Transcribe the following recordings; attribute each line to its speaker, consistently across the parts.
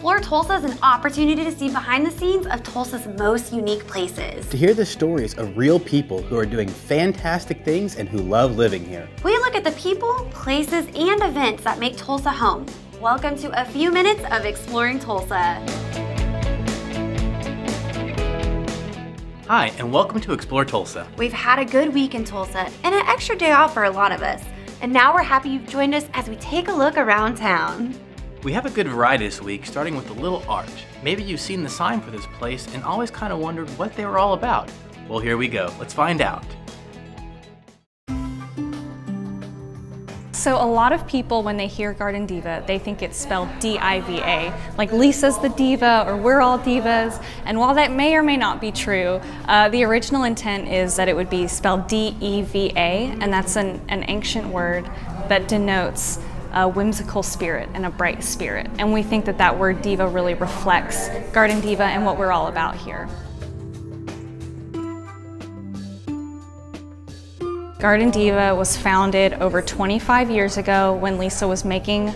Speaker 1: Explore Tulsa is an opportunity to see behind the scenes of Tulsa's most unique places.
Speaker 2: To hear the stories of real people who are doing fantastic things and who love living here.
Speaker 1: We look at the people, places, and events that make Tulsa home. Welcome to a few minutes of Exploring Tulsa.
Speaker 3: Hi, and welcome to Explore Tulsa.
Speaker 1: We've had a good week in Tulsa and an extra day off for a lot of us. And now we're happy you've joined us as we take a look around town.
Speaker 3: We have a good variety this week, starting with the Little Arch. Maybe you've seen the sign for this place and always kind of wondered what they were all about. Well, here we go. Let's find out.
Speaker 4: So a lot of people, when they hear Garden Deva, they think it's spelled D-I-V-A, like Lisa's the diva or we're all divas. And while that may or may not be true, the original intent is that it would be spelled D-E-V-A, and that's an ancient word that denotes a whimsical spirit and a bright spirit. And we think that that word diva really reflects Garden Deva and what we're all about here. Garden Deva was founded over 25 years ago when Lisa was making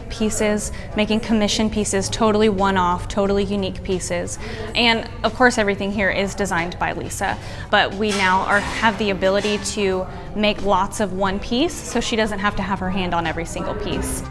Speaker 4: commission pieces, totally one-off, totally unique pieces. And of course everything here is designed by Lisa, but we now have the ability to make lots of one piece, so she doesn't have to have her hand on every single piece.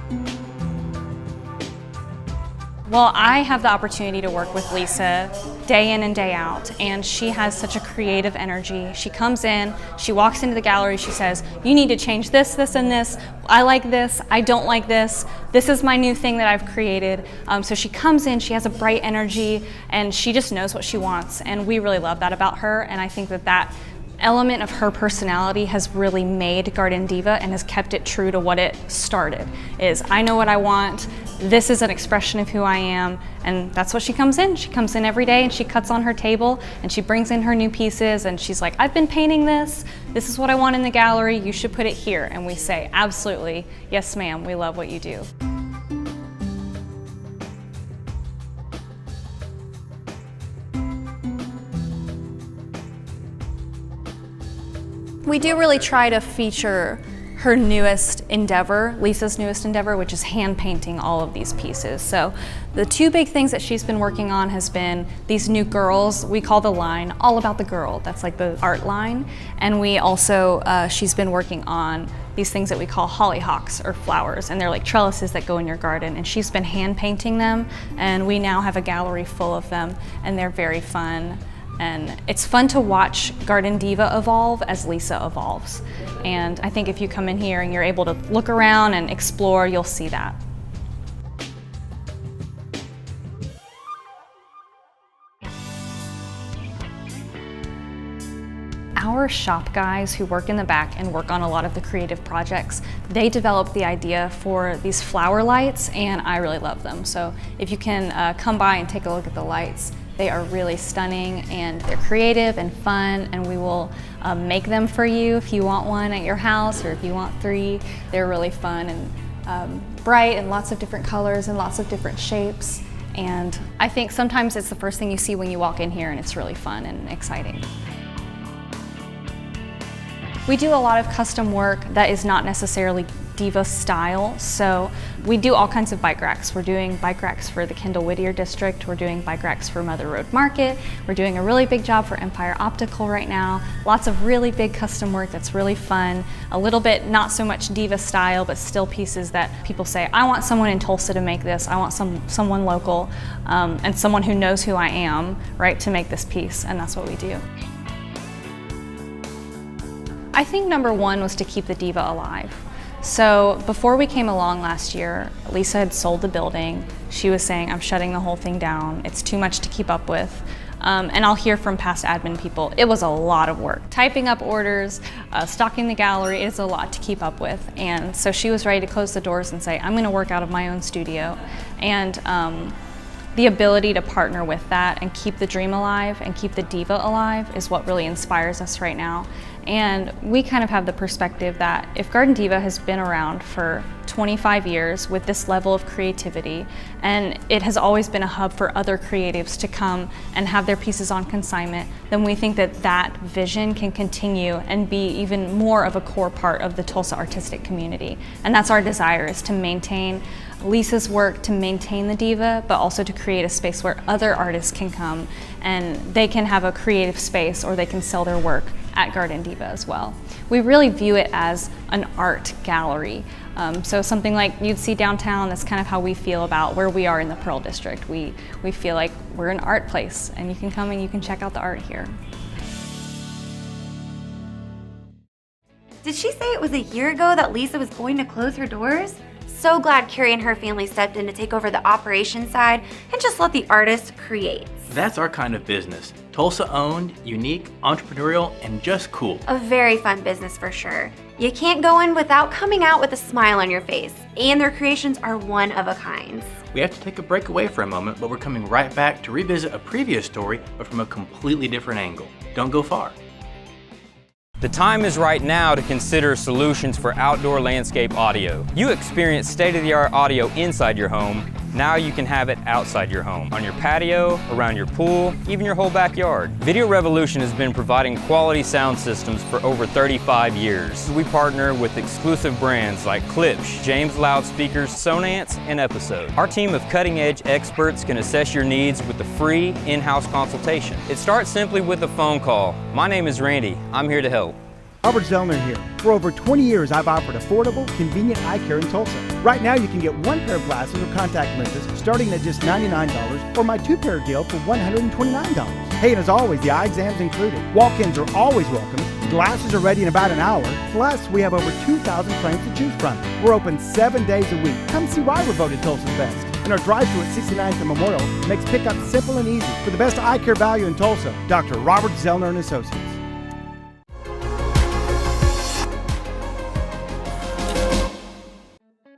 Speaker 4: Well, I have the opportunity to work with Lisa day in and day out, and she has such a creative energy. She comes in, she walks into the gallery, she says, you need to change this, this, and this. I like this, I don't like this. This is my new thing that I've created. So she comes in, she has a bright energy, and she just knows what she wants, and we really love that about her, and I think that that element of her personality has really made Garden Deva and has kept it true to what it started. Is I know what I want, this is an expression of who I am, and that's what she comes in. She comes in every day and she cuts on her table and she brings in her new pieces and she's like, I've been painting this is what I want in the gallery, you should put it here. And we say, absolutely, yes ma'am, we love what you do. We do really try to feature her newest endeavor, Lisa's newest endeavor, which is hand painting all of these pieces. So the two big things that she's been working on has been these new girls. We call the line All About the Girl. That's like the art line. And we also, she's been working on these things that we call hollyhocks or flowers, and they're like trellises that go in your garden. And she's been hand painting them, and we now have a gallery full of them, and they're very fun. And it's fun to watch Garden Deva evolve as Lisa evolves. And I think if you come in here and you're able to look around and explore, you'll see that. Our shop guys who work in the back and work on a lot of the creative projects, they developed the idea for these flower lights, and I really love them. So if you can come by and take a look at the lights, they are really stunning and they're creative and fun, and we will make them for you if you want one at your house or if you want 3. They're really fun and bright and lots of different colors and lots of different shapes. And I think sometimes it's the first thing you see when you walk in here, and it's really fun and exciting. We do a lot of custom work that is not necessarily Deva style, so we do all kinds of bike racks. We're doing bike racks for the Kendall-Whittier district, we're doing bike racks for Mother Road Market, we're doing a really big job for Empire Optical right now. Lots of really big custom work that's really fun, a little bit not so much Deva style, but still pieces that people say, I want someone in Tulsa to make this, I want someone local, and someone who knows who I am, right, to make this piece, and that's what we do. I think number one was to keep the Deva alive. So before we came along last year, Lisa had sold the building. She was saying, I'm shutting the whole thing down. It's too much to keep up with. And I'll hear from past admin people, it was a lot of work. Typing up orders, stocking the gallery, it is a lot to keep up with. And so she was ready to close the doors and say, I'm gonna work out of my own studio. And the ability to partner with that and keep the dream alive and keep the Deva alive is what really inspires us right now. And we kind of have the perspective that if Garden Deva has been around for 25 years with this level of creativity, and it has always been a hub for other creatives to come and have their pieces on consignment, then we think that that vision can continue and be even more of a core part of the Tulsa artistic community. And that's our desire, is to maintain Lisa's work, to maintain the Deva, but also to create a space where other artists can come and they can have a creative space, or they can sell their work at Garden Deva as well. We really view it as an art gallery. So something like you'd see downtown, that's kind of how we feel about where we are in the Pearl District. We feel like we're an art place, and you can come and you can check out the art here.
Speaker 1: Did she say it was a year ago that Lisa was going to close her doors? So glad Carrie and her family stepped in to take over the operation side and just let the artist create.
Speaker 3: That's our kind of business. Tulsa owned, unique, entrepreneurial, and just cool.
Speaker 1: A very fun business for sure. You can't go in without coming out with a smile on your face, and their creations are one of a kind.
Speaker 3: We have to take a break away for a moment, but we're coming right back to revisit a previous story, but from a completely different angle. Don't go far.
Speaker 5: The time is right now to consider solutions for outdoor landscape audio. You experience state-of-the-art audio inside your home. Now you can have it outside your home, on your patio, around your pool, even your whole backyard. Video Revolution has been providing quality sound systems for over 35 years. We partner with exclusive brands like Klipsch, James Loudspeakers, Sonance, and Episode. Our team of cutting-edge experts can assess your needs with a free in-house consultation. It starts simply with a phone call. My name is Randy. I'm here to help.
Speaker 6: Robert Zellner here. For over 20 years, I've offered affordable, convenient eye care in Tulsa. Right now, you can get one pair of glasses or contact lenses starting at just $99, or my two-pair deal for $129. Hey, and as always, the eye exam's included. Walk-ins are always welcome. Glasses are ready in about an hour. Plus, we have over 2,000 frames to choose from. We're open 7 days a week. Come see why we're voted Tulsa's best. And our drive-thru at 69th and Memorial makes pickup simple and easy. For the best eye care value in Tulsa, Dr. Robert Zellner and Associates.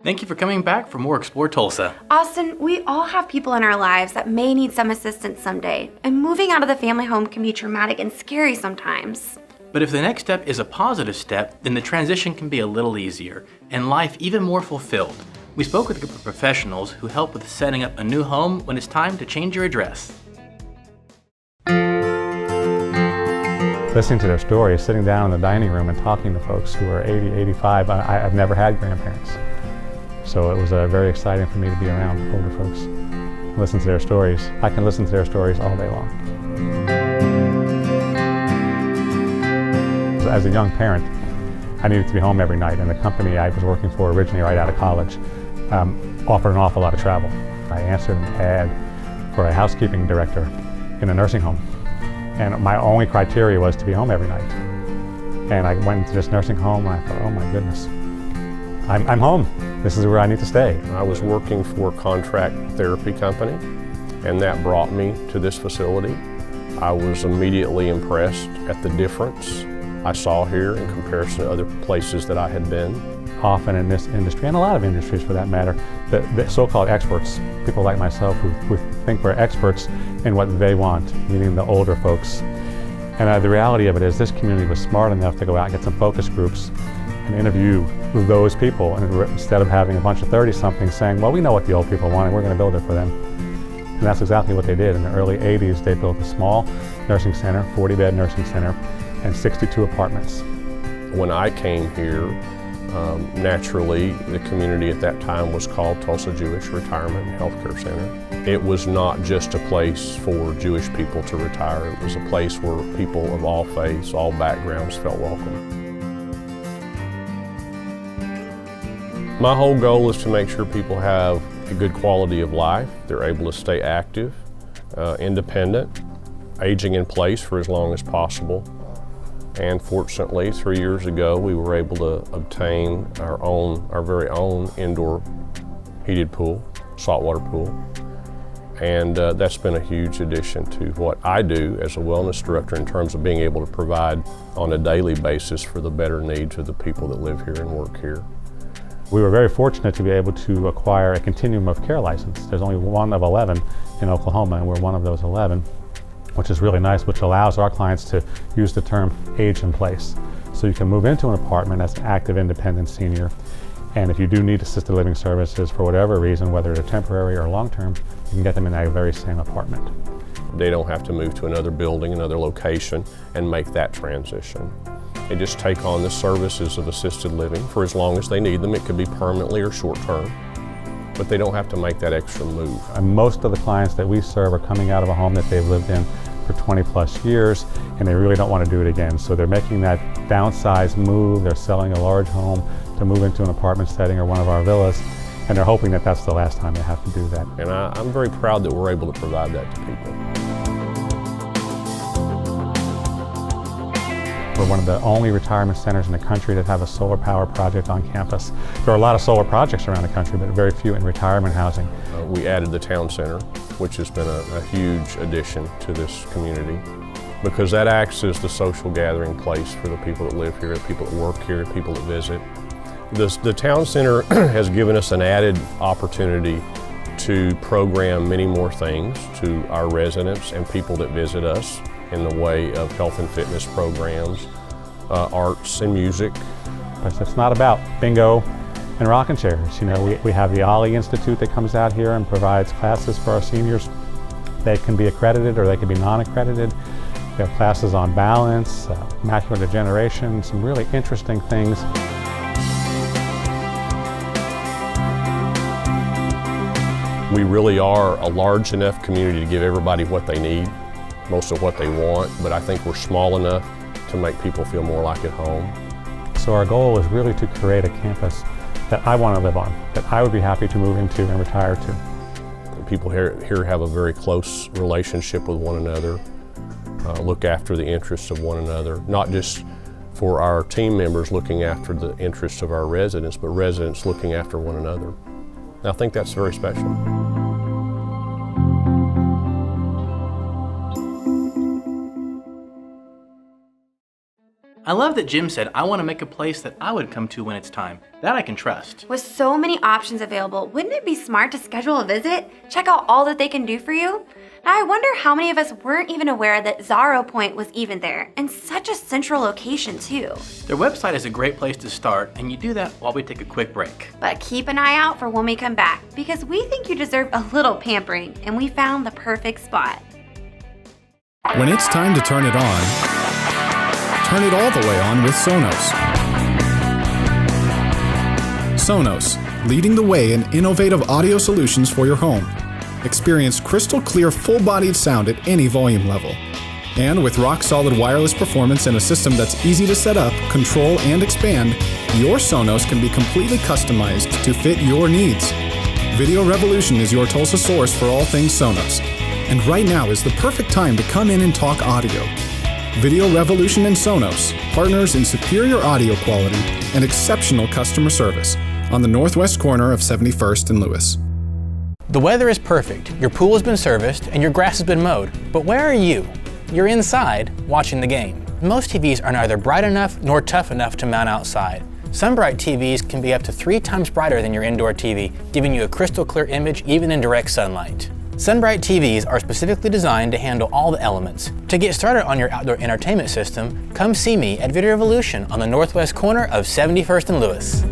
Speaker 3: Thank you for coming back for more Explore Tulsa.
Speaker 1: Austin, we all have people in our lives that may need some assistance someday, and moving out of the family home can be traumatic and scary sometimes.
Speaker 3: But if the next step is a positive step, then the transition can be a little easier, and life even more fulfilled. We spoke with a group of professionals who help with setting up a new home when it's time to change your address.
Speaker 7: Listening to their stories, sitting down in the dining room and talking to folks who are 80, 85, I've never had grandparents. So it was very exciting for me to be around older folks, listen to their stories. I can listen to their stories all day long. As a young parent, I needed to be home every night, and the company I was working for originally right out of college offered an awful lot of travel. I answered an ad for a housekeeping director in a nursing home, and my only criteria was to be home every night. And I went into this nursing home and I thought, oh my goodness, I'm home. This is where I need to stay.
Speaker 8: I was working for a contract therapy company, and that brought me to this facility. I was immediately impressed at the difference I saw here in comparison to other places that I had been.
Speaker 7: Often in this industry, and a lot of industries for that matter, the so-called experts, people like myself who think we're experts in what they want, meaning the older folks. And the reality of it is this community was smart enough to go out and get some focus groups and interview those people, and instead of having a bunch of 30-somethings saying, well, we know what the old people want and we're going to build it for them. And that's exactly what they did. In the early 80s, they built a small nursing center, 40-bed nursing center, and 62 apartments.
Speaker 8: When I came here, naturally, the community at that time was called Tulsa Jewish Retirement and Healthcare Center. It was not just a place for Jewish people to retire. It was a place where people of all faiths, all backgrounds felt welcome. My whole goal is to make sure people have a good quality of life. They're able to stay active, independent, aging in place for as long as possible. And fortunately, 3 years ago, we were able to obtain our very own indoor heated pool, saltwater pool. And that's been a huge addition to what I do as a wellness director in terms of being able to provide on a daily basis for the better needs of the people that live here and work here.
Speaker 7: We were very fortunate to be able to acquire a continuum of care license. There's only one of 11 in Oklahoma, and we're one of those 11, which is really nice, which allows our clients to use the term age in place. So you can move into an apartment as an active independent senior, and if you do need assisted living services for whatever reason, whether they're temporary or long-term, you can get them in that very same apartment.
Speaker 8: They don't have to move to another building, another location, and make that transition. They just take on the services of assisted living for as long as they need them. It could be permanently or short-term, but they don't have to make that extra move.
Speaker 7: And most of the clients that we serve are coming out of a home that they've lived in for 20 plus years, and they really don't want to do it again. So they're making that downsized move. They're selling a large home to move into an apartment setting or one of our villas, and they're hoping that that's the last time they have to do that.
Speaker 8: And I'm very proud that we're able to provide that to people.
Speaker 7: We're one of the only retirement centers in the country that have a solar power project on campus. There are a lot of solar projects around the country, but very few in retirement housing.
Speaker 8: We added the town center, which has been a huge addition to this community, because that acts as the social gathering place for the people that live here, the people that work here, the people that visit. The town center has given us an added opportunity to program many more things to our residents and people that visit us in the way of health and fitness programs, arts and music.
Speaker 7: But it's not about bingo and rocking chairs. You know, we have the Ollie Institute that comes out here and provides classes for our seniors. They can be accredited or they can be non-accredited. We have classes on balance, macular degeneration, some really interesting things.
Speaker 8: We really are a large enough community to give everybody what they need, most of what they want, but I think we're small enough to make people feel more like at home.
Speaker 7: So our goal is really to create a campus that I want to live on, that I would be happy to move into and retire to.
Speaker 8: People here have a very close relationship with one another, look after the interests of one another, not just for our team members looking after the interests of our residents, but residents looking after one another. And I think that's very special.
Speaker 3: I love that Jim said, I want to make a place that I would come to when it's time. That I can trust.
Speaker 1: With so many options available, wouldn't it be smart to schedule a visit? Check out all that they can do for you? Now I wonder how many of us weren't even aware that Zarrow Pointe was even there, and such a central location too.
Speaker 3: Their website is a great place to start, and you do that while we take a quick break.
Speaker 1: But keep an eye out for when we come back, because we think you deserve a little pampering, and we found the perfect spot.
Speaker 9: When it's time to turn it on, turn it all the way on with Sonos. Sonos, leading the way in innovative audio solutions for your home. Experience crystal clear, full-bodied sound at any volume level. And with rock-solid wireless performance and a system that's easy to set up, control, and expand, your Sonos can be completely customized to fit your needs. Video Revolution is your Tulsa source for all things Sonos. And right now is the perfect time to come in and talk audio. Video Revolution and Sonos, partners in superior audio quality and exceptional customer service on the northwest corner of 71st and Lewis.
Speaker 3: The weather is perfect, your pool has been serviced, and your grass has been mowed. But where are you? You're inside, watching the game. Most TVs are neither bright enough nor tough enough to mount outside. Sunbright TVs can be up to 3 times brighter than your indoor TV, giving you a crystal clear image even in direct sunlight. Sunbright TVs are specifically designed to handle all the elements. To get started on your outdoor entertainment system, come see me at Video Revolution on the northwest corner of 71st and Lewis.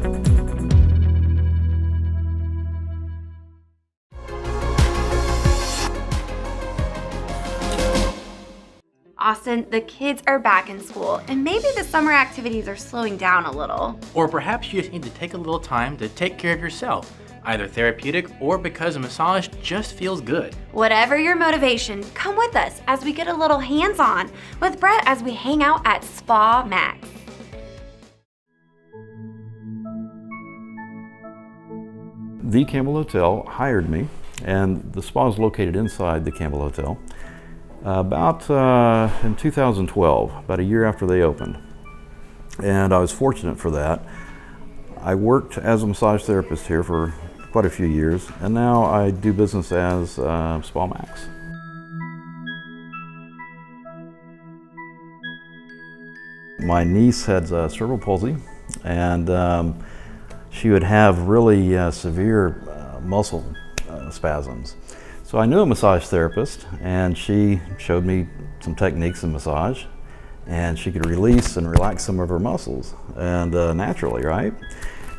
Speaker 1: Austin, the kids are back in school, and maybe the summer activities are slowing down a little.
Speaker 3: Or perhaps you just need to take a little time to take care of yourself, either therapeutic or because a massage just feels good.
Speaker 1: Whatever your motivation, come with us as we get a little hands-on with Brett as we hang out at Spa Maxx.
Speaker 10: The Campbell Hotel hired me, and the spa is located inside the Campbell Hotel. In 2012, about a year after they opened. And I was fortunate for that. I worked as a massage therapist here for quite a few years, and now I do business as Spa Maxx. My niece had cerebral palsy, and she would have really severe muscle spasms. So I knew a massage therapist, and she showed me some techniques in massage, and she could release and relax some of her muscles, and naturally, right?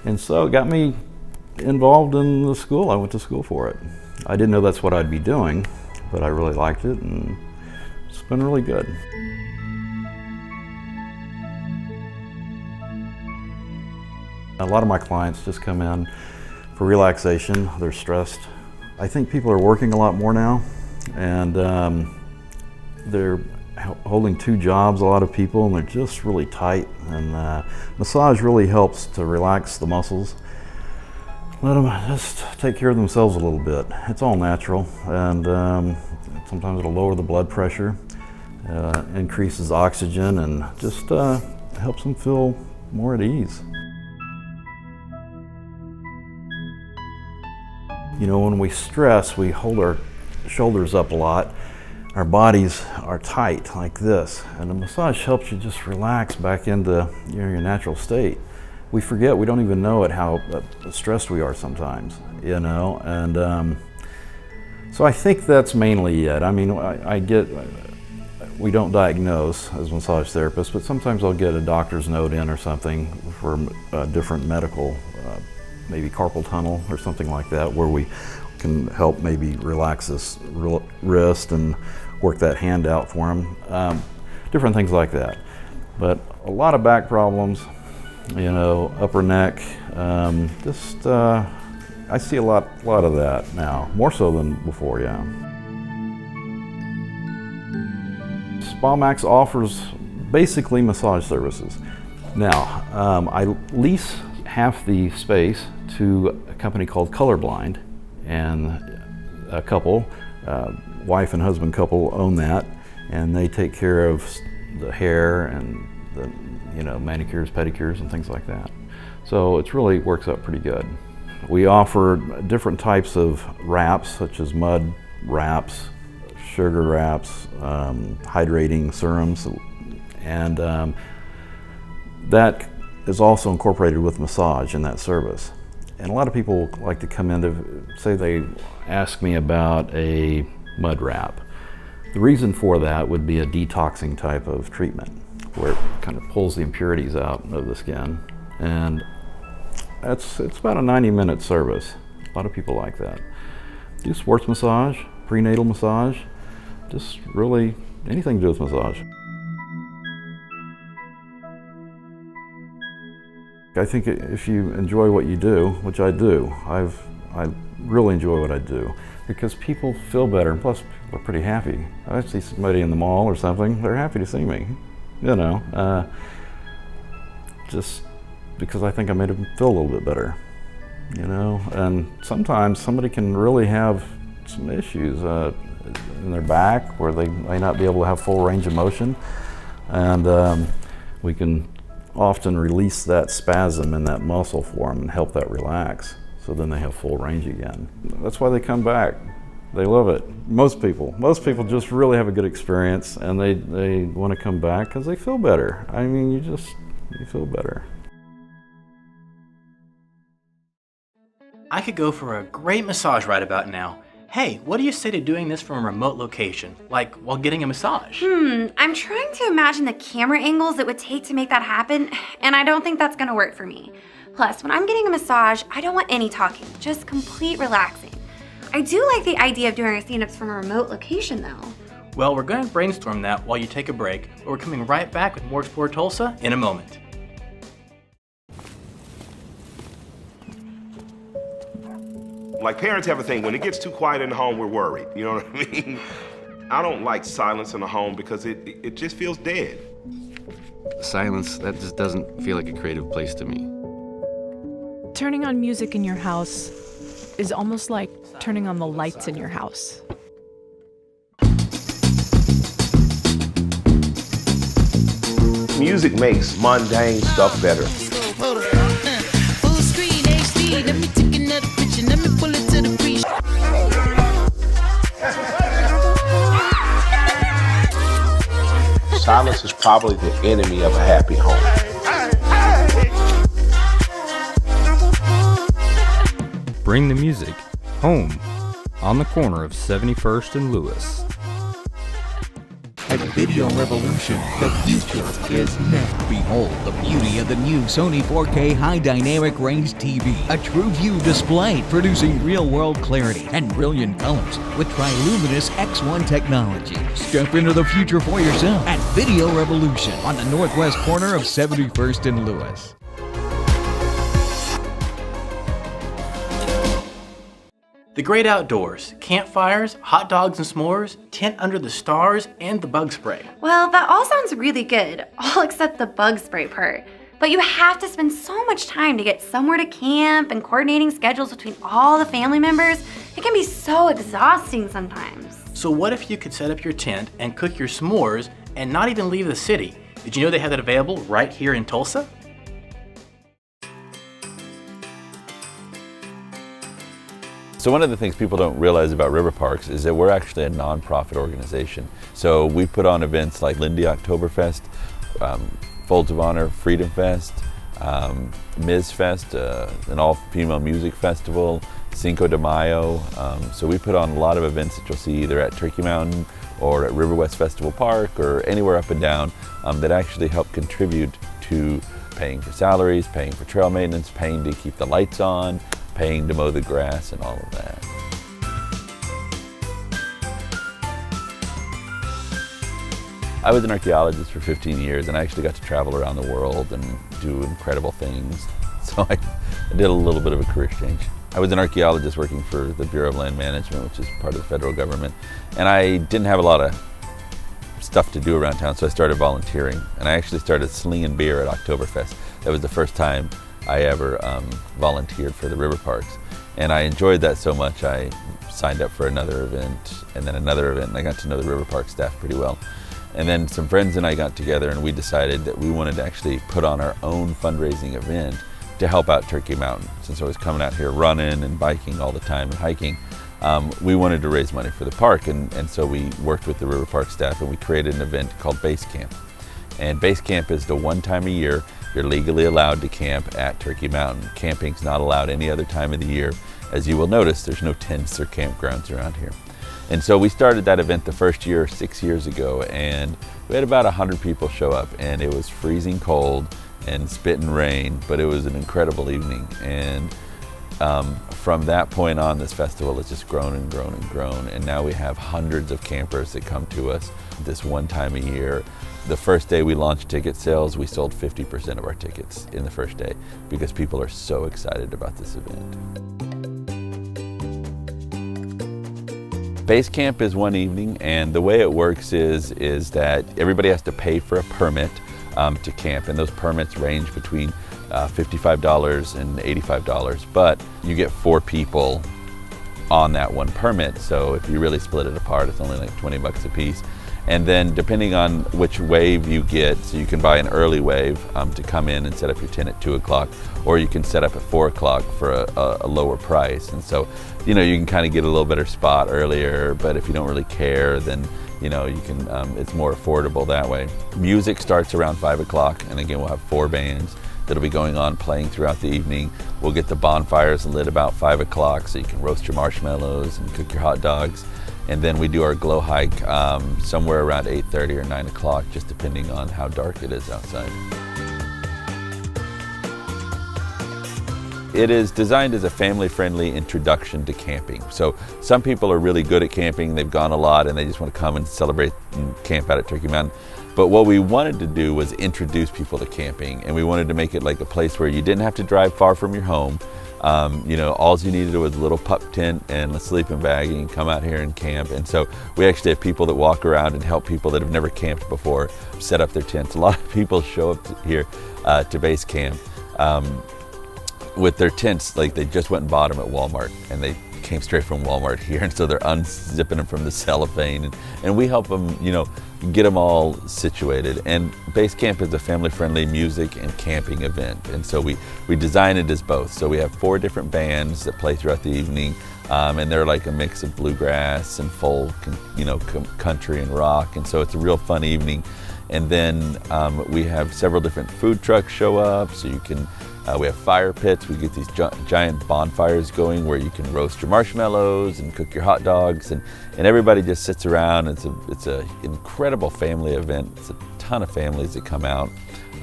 Speaker 10: And so it got me involved in the school. I went to school for it. I didn't know that's what I'd be doing, but I really liked it, and it's been really good. A lot of my clients just come in for relaxation. They're stressed. I think people are working a lot more now, and they're holding 2 jobs, a lot of people, and they're just really tight. And massage really helps to relax the muscles. Let them just take care of themselves a little bit. It's all natural, and sometimes it'll lower the blood pressure, increases oxygen, and just helps them feel more at ease. You know, when we stress, we hold our shoulders up a lot. Our bodies are tight like this, and the massage helps you just relax back into your natural state. We forget, we don't even know it, how stressed we are sometimes, you know, and so I think that's mainly it. I mean, we don't diagnose as massage therapists, but sometimes I'll get a doctor's note in or something for a different medical, maybe carpal tunnel or something like that, where we can help maybe relax this wrist and work that hand out for them. Different things like that. But a lot of back problems, you know, upper neck, I see a lot of that now, more so than before, yeah. Maxx offers basically massage services. Now, I lease half the space to a company called Colorblind, and a couple, wife and husband couple, own that, and they take care of the hair and the, you know, manicures, pedicures, and things like that. So it really works out pretty good. We offer different types of wraps, such as mud wraps, sugar wraps, hydrating serums, and that is also incorporated with massage in that service. And a lot of people like to come in to say they ask me about a mud wrap. The reason for that would be a detoxing type of treatment, where it kind of pulls the impurities out of the skin. And it's about a 90-minute service. A lot of people like that. Do sports massage, prenatal massage, just really anything to do with massage. I think if you enjoy what you do, which I do, I really enjoy what I do, because people feel better, and plus people are pretty happy. I see somebody in the mall or something, they're happy to see me, you know, just because I think I made them feel a little bit better, you know. And sometimes somebody can really have some issues in their back where they may not be able to have full range of motion, and we can often release that spasm in that muscle for them and help that relax, so then they have full range again. That's why they come back. They love it. Most people just really have a good experience, and they want to come back because they feel better. I mean, you feel better.
Speaker 3: I could go for a great massage right about now. Hey, what do you say to doing this from a remote location, like while getting a massage?
Speaker 1: I'm trying to imagine the camera angles it would take to make that happen, and I don't think that's gonna work for me. Plus, when I'm getting a massage, I don't want any talking, just complete relaxing. I do like the idea of doing our stand-ups from a remote location though.
Speaker 3: Well, we're gonna brainstorm that while you take a break, but we're coming right back with more Explore Tulsa in a moment.
Speaker 11: Like, parents have a thing, when it gets too quiet in the home, we're worried, you know what I mean? I don't like silence in the home because it just feels dead.
Speaker 12: Silence, that just doesn't feel like a creative place to me.
Speaker 13: Turning on music in your house is almost like turning on the lights in your house.
Speaker 11: Music makes mundane stuff better. Silence is probably the enemy of a happy home.
Speaker 5: Bring the music home on the corner of 71st and Lewis.
Speaker 14: at Video Revolution. The future is now. Behold the beauty of the new Sony 4K High Dynamic Range TV. A true view display producing real-world clarity and brilliant colors with Triluminous X1 technology. Step into the future for yourself at Video Revolution on the northwest corner of 71st and Lewis.
Speaker 3: The great outdoors, campfires, hot dogs and s'mores, tent under the stars, and the bug spray.
Speaker 1: Well, that all sounds really good, all except the bug spray part. But you have to spend so much time to get somewhere to camp and coordinating schedules between all the family members. It can be so exhausting sometimes.
Speaker 3: So what if you could set up your tent and cook your s'mores and not even leave the city? Did you know they have that available right here in Tulsa?
Speaker 15: So one of the things people don't realize about river parks is that we're actually a non-profit organization. So we put on events like Lindy Oktoberfest, Folds of Honor Freedom Fest, Ms. Fest, an all-female music festival, Cinco de Mayo. So we put on a lot of events that you'll see either at Turkey Mountain or at River West Festival Park or anywhere up and down that actually help contribute to paying for salaries, paying for trail maintenance, paying to keep the lights on, paying to mow the grass and all of that. I was an archaeologist for 15 years and I actually got to travel around the world and do incredible things. So I did a little bit of a career change. I was an archaeologist working for the Bureau of Land Management, which is part of the federal government. And I didn't have a lot of stuff to do around town, so I started volunteering. And I actually started slinging beer at Oktoberfest. That was the first time I ever volunteered for the river parks. And I enjoyed that so much I signed up for another event and then another event, and I got to know the river park staff pretty well. And then some friends and I got together and we decided that we wanted to actually put on our own fundraising event to help out Turkey Mountain. Since I was coming out here running and biking all the time and hiking, we wanted to raise money for the park, and so we worked with the river park staff and we created an event called BaseCamp. And BaseCamp is the one time a year you're legally allowed to camp at Turkey Mountain. Camping's not allowed any other time of the year. As you will notice, there's no tents or campgrounds around here. And so we started that event the first year 6 years ago, and we had about 100 people show up, and it was freezing cold and spitting rain, but it was an incredible evening. And from that point on, this festival has just grown and grown and grown, and now we have hundreds of campers that come to us this one time a year. The first day we launched ticket sales, we sold 50% of our tickets in the first day because people are so excited about this event. BaseCamp is one evening, and the way it works is that everybody has to pay for a permit to camp, and those permits range between $55 and $85, but you get 4 people on that one permit, so if you really split it apart, it's only like 20 bucks a piece. And then depending on which wave you get, so you can buy an early wave to come in and set up your tent at 2 o'clock, or you can set up at 4 o'clock for a lower price. And so, you know, you can kind of get a little better spot earlier, but if you don't really care, then, you know, you can, it's more affordable that way. Music starts around 5 o'clock, and again, we'll have 4 bands that'll be going on playing throughout the evening. We'll get the bonfires lit about 5 o'clock, so you can roast your marshmallows and cook your hot dogs. And then we do our glow hike somewhere around 8:30 or 9 o'clock, just depending on how dark it is outside. It is designed as a family-friendly introduction to camping. So some people are really good at camping, they've gone a lot, and they just want to come and celebrate and camp out at Turkey Mountain. But what we wanted to do was introduce people to camping, and we wanted to make it like a place where you didn't have to drive far from your home. You know, all you needed was a little pup tent and a sleeping bag, and you can come out here and camp. And so we actually have people that walk around and help people that have never camped before set up their tents. A lot of people show up here to BaseCamp with their tents, like they just went and bought them at Walmart, and they came straight from Walmart here, and so they're unzipping them from the cellophane, and we help them, you know, get them all situated. And BaseCamp is a family-friendly music and camping event, and so we design it as both. So we have 4 different bands that play throughout the evening, and they're like a mix of bluegrass and folk and, you know, country and rock, and so it's a real fun evening. And then we have several different food trucks show up, so you can We have fire pits. We get these giant bonfires going where you can roast your marshmallows and cook your hot dogs, and everybody just sits around. It's an incredible family event. It's a ton of families that come out,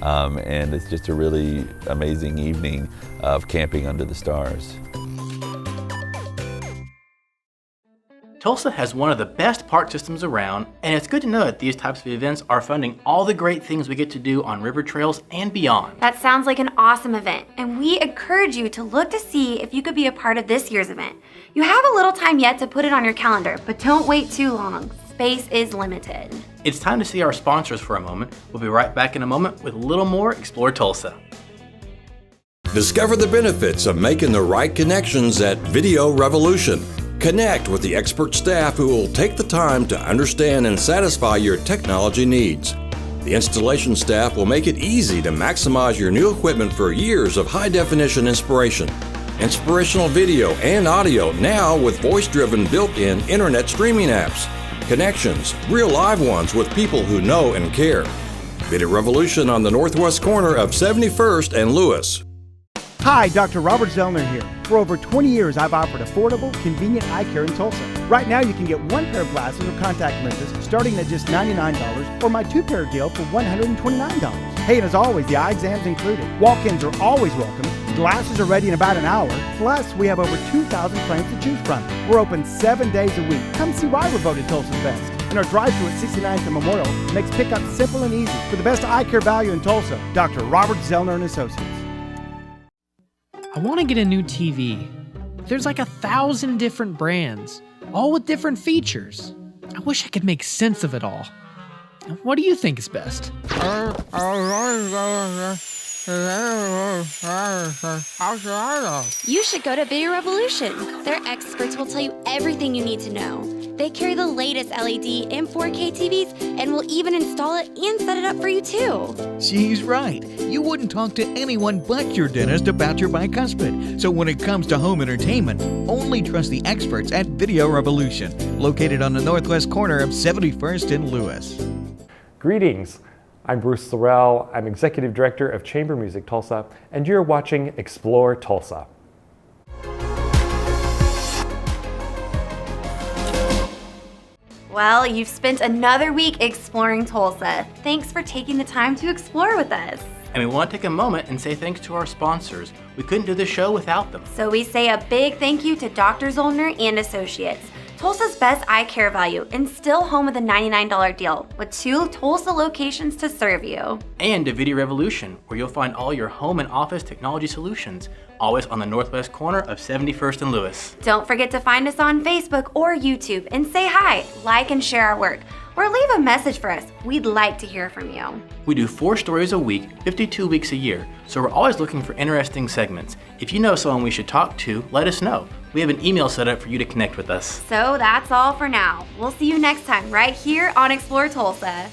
Speaker 15: and it's just a really amazing evening of camping under the stars.
Speaker 3: Tulsa has one of the best park systems around, and it's good to know that these types of events are funding all the great things we get to do on river trails and beyond.
Speaker 1: That sounds like an awesome event, and we encourage you to look to see if you could be a part of this year's event. You have a little time yet to put it on your calendar, but don't wait too long. Space is limited.
Speaker 3: It's time to see our sponsors for a moment. We'll be right back in a moment with a little more Explore Tulsa.
Speaker 16: Discover the benefits of making the right connections at Video Revolution. Connect with the expert staff who will take the time to understand and satisfy your technology needs. The installation staff will make it easy to maximize your new equipment for years of high-definition inspiration. Inspirational video and audio now with voice-driven built-in internet streaming apps. Connections, real live ones with people who know and care. Video Revolution on the northwest corner of 71st and Lewis.
Speaker 6: Hi, Dr. Robert Zellner here. For over 20 years, I've offered affordable, convenient eye care in Tulsa. Right now, you can get one pair of glasses or contact lenses starting at just $99, or my two-pair deal for $129. Hey, and as always, the eye exam's included. Walk-ins are always welcome. Glasses are ready in about an hour. Plus, we have over 2,000 frames to choose from. We're open 7 days a week. Come see why we're voted Tulsa's best. And our drive-thru at 69th and Memorial makes pickup simple and easy. For the best eye care value in Tulsa, Dr. Robert Zellner and Associates.
Speaker 17: I want to get a new TV. There's like 1,000 different brands, all with different features. I wish I could make sense of it all. What do you think is best?
Speaker 1: You should go to Video Revolution. Their experts will tell you everything you need to know. They carry the latest LED and 4K TVs and will even install it and set it up for you too.
Speaker 14: She's right. You wouldn't talk to anyone but your dentist about your bicuspid. So when it comes to home entertainment, only trust the experts at Video Revolution, located on the northwest corner of 71st and Lewis.
Speaker 7: Greetings. I'm Bruce Sorrell. I'm Executive Director of Chamber Music Tulsa, and you're watching Explore Tulsa.
Speaker 1: Well, you've spent another week exploring Tulsa. Thanks for taking the time to explore with us.
Speaker 3: And we want to take a moment and say thanks to our sponsors. We couldn't do this show without them.
Speaker 1: So we say a big thank you to Dr. Zollner and Associates, Tulsa's best eye care value, and still home with a $99 deal with 2 Tulsa locations to serve you.
Speaker 3: And to Video Revolution, where you'll find all your home and office technology solutions, always on the northwest corner of 71st and Lewis.
Speaker 1: Don't forget to find us on Facebook or YouTube and say hi, like and share our work, or leave a message for us. We'd like to hear from you.
Speaker 3: We do 4 stories a week, 52 weeks a year, so we're always looking for interesting segments. If you know someone we should talk to, let us know. We have an email set up for you to connect with us.
Speaker 1: So that's all for now. We'll see you next time right here on Explore Tulsa.